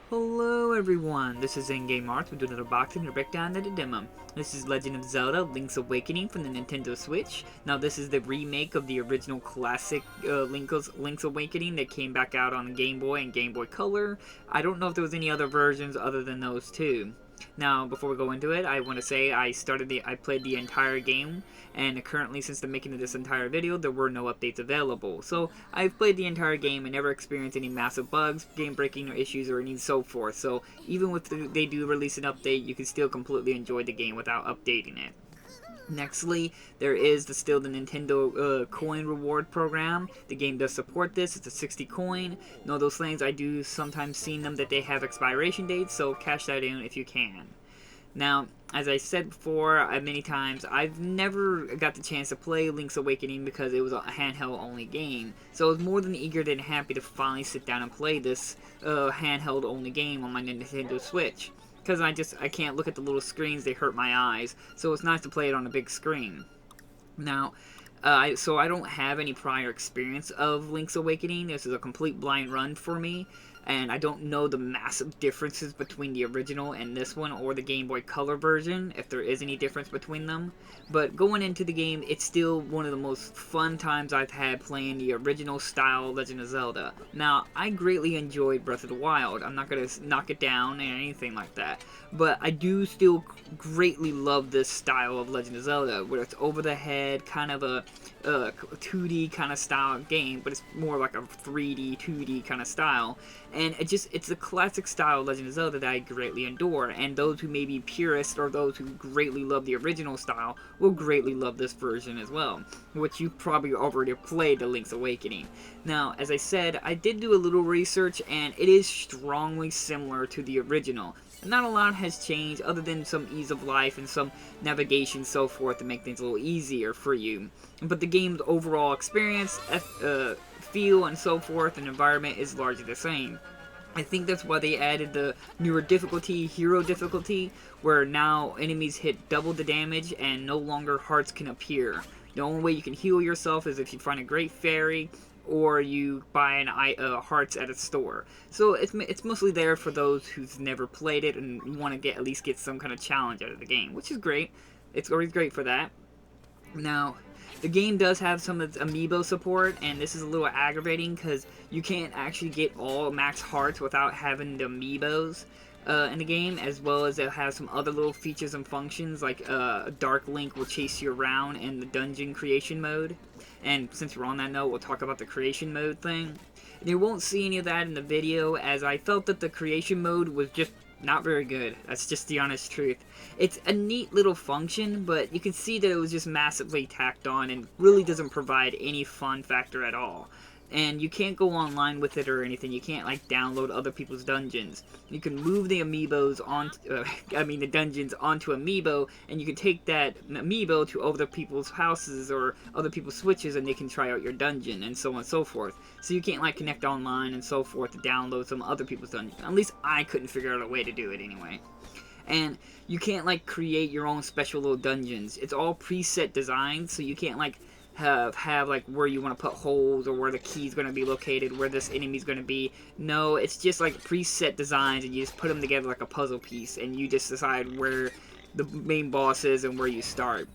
Hello everyone, this is In-Game Arts. We're doing another boxing to break down the demo. This is Legend of Zelda Link's Awakening from the Nintendo Switch. Now this is the remake of the original classic Link's Awakening that came back out on Game Boy and Game Boy Color. I don't know if there was any other versions other than those two. Now, before we go into it, I want to say I played the entire game, and currently, since the making of this entire video, there were no updates available. So, I've played the entire game and never experienced any massive bugs, game breaking or issues, or any so forth. So, even if they do release an update, you can still completely enjoy the game without updating it. Nextly, there is still the Nintendo coin reward program. The game does support this. It's a 60 coin. Know those things, I do sometimes see them that they have expiration dates, so cash that in if you can. Now, as I said before many times, I've never got the chance to play Link's Awakening because it was a handheld only game. So I was more than eager and happy to finally sit down and play this handheld only game on my Nintendo Switch. Because I can't look at the little screens, they hurt my eyes. So it's nice to play it on a big screen. Now, so I don't have any prior experience of Link's Awakening. This is a complete blind run for me. And I don't know the massive differences between the original and this one, or the Game Boy Color version, if there is any difference between them. But going into the game, it's still one of the most fun times I've had playing the original style Legend of Zelda. Now, I greatly enjoyed Breath of the Wild. I'm not going to knock it down or anything like that. But I do still greatly love this style of Legend of Zelda, where it's over the head, kind of a 2D kind of style game, but it's more like a 3D, 2D kind of style. And it's a classic style of Legend of Zelda that I greatly adore, and those who may be purists or those who greatly love the original style will greatly love this version as well, which you probably already played the Link's Awakening. Now, as I said, I did do a little research, and it is strongly similar to the original. Not a lot has changed other than some ease of life and some navigation so forth to make things a little easier for you. But the game's overall experience, feel and so forth and environment is largely the same. I think that's why they added the newer difficulty, hero difficulty, where now enemies hit double the damage and no longer hearts can appear. The only way you can heal yourself is if you find a great fairy or you buy hearts at a store. So it's mostly there for those who've never played it and want to at least get some kind of challenge out of the game, which is great. It's always great for that. Now, the game does have some of its Amiibo support, and this is a little aggravating because you can't actually get all max hearts without having the Amiibos in the game, as well as it has some other little features and functions, like Dark Link will chase you around in the dungeon creation mode. And since we're on that note, we'll talk about the creation mode thing. And you won't see any of that in the video, as I felt that the creation mode was just not very good. That's just the honest truth. It's a neat little function, but you can see that it was just massively tacked on and really doesn't provide any fun factor at all. And you can't go online with it or anything. You can't like download other people's dungeons. You can move the amiibos the dungeons onto Amiibo, and you can take that Amiibo to other people's houses or other people's switches, and they can try out your dungeon and so on and so forth. So you can't like connect online and so forth to download some other people's dungeons. At least I couldn't figure out a way to do it anyway. And you can't like create your own special little dungeons. It's all preset designs, so you can't like have like where you want to put holes or where the key's going to be located, where this enemy's going to be. No, it's just like preset designs, and you just put them together like a puzzle piece, and you just decide where the main boss is and where you start.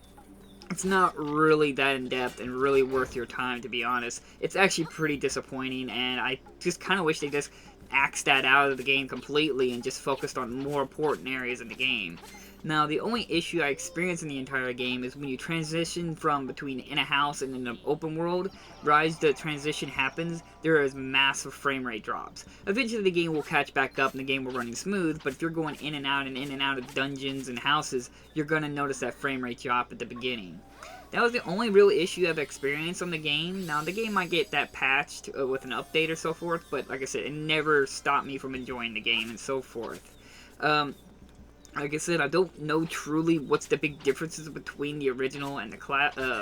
It's not really that in-depth and really worth your time, to be honest. It's actually pretty disappointing, and I just kind of wish they just axed that out of the game completely and just focused on more important areas of the game. Now, the only issue I experience in the entire game is when you transition from between in a house and in an open world, right as the transition happens, there is massive frame rate drops. Eventually the game will catch back up and the game will run smooth, but if you're going in and out of dungeons and houses, you're going to notice that frame rate drop at the beginning. That was the only real issue I've experienced on the game. Now, the game might get that patched with an update or so forth, but like I said, it never stopped me from enjoying the game and so forth. Like I said, I don't know truly what's the big differences between the original and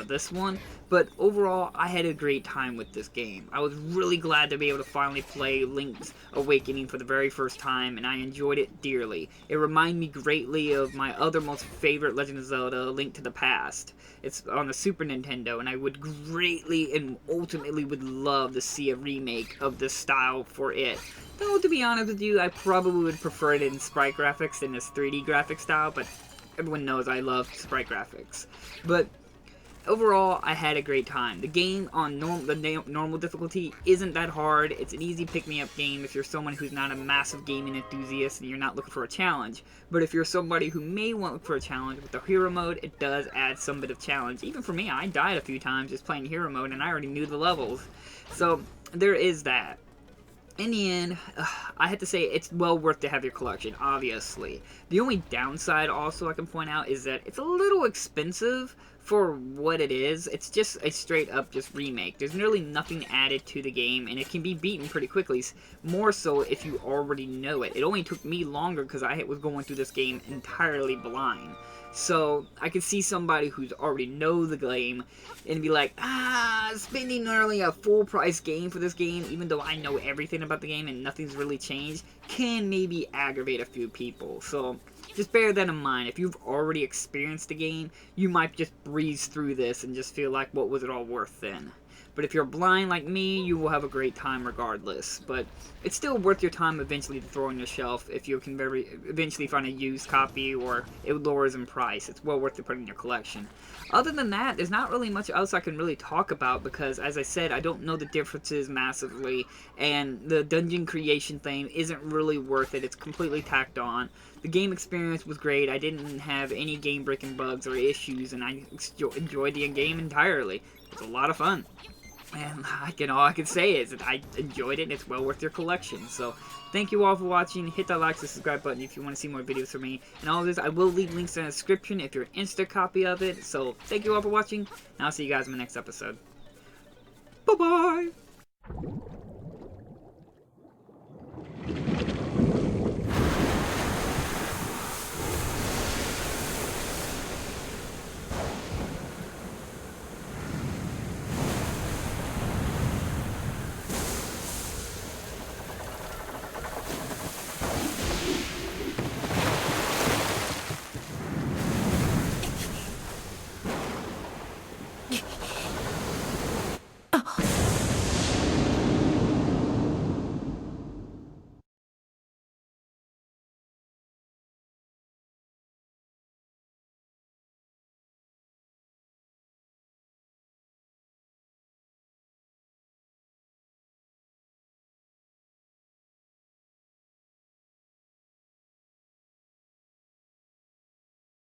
this one, but overall, I had a great time with this game. I was really glad to be able to finally play Link's Awakening for the very first time, and I enjoyed it dearly. It reminded me greatly of my other most favorite Legend of Zelda, Link to the Past. It's on the Super Nintendo, and I would greatly and ultimately would love to see a remake of this style for it. Though, to be honest with you, I probably would prefer it in sprite graphics than this 3D graphic style, but everyone knows I love sprite graphics. But overall, I had a great time. The game on normal difficulty isn't that hard. It's an easy pick-me-up game if you're someone who's not a massive gaming enthusiast and you're not looking for a challenge. But if you're somebody who may want to look for a challenge, with the hero mode, it does add some bit of challenge. Even for me, I died a few times just playing hero mode and I already knew the levels. So, there is that. In the end, I have to say it's well worth to have your collection, obviously. The only downside also I can point out is that it's a little expensive for what it is. It's just a straight up just remake. There's nearly nothing added to the game, and it can be beaten pretty quickly, more so if you already know it. It only took me longer because I was going through this game entirely blind. So, I could see somebody who's already know the game and be like, spending nearly a full price game for this game, even though I know everything about the game and nothing's really changed, can maybe aggravate a few people. So, just bear that in mind. If you've already experienced the game, you might just breeze through this and just feel like, what was it all worth then? But if you're blind like me, you will have a great time regardless. But it's still worth your time eventually to throw on your shelf if you can eventually find a used copy or it lowers in price. It's well worth to put in your collection. Other than that, there's not really much else I can really talk about because, as I said, I don't know the differences massively, and the dungeon creation thing isn't really worth it. It's completely tacked on. The game experience was great. I didn't have any game-breaking bugs or issues, and I enjoyed the game entirely. It was a lot of fun. And all I can say is that I enjoyed it and it's well worth your collection. So, thank you all for watching. Hit that like and subscribe button if you want to see more videos from me. And all this, I will leave links in the description if you're interested in a copy of it. So, thank you all for watching, and I'll see you guys in the next episode. Bye-bye!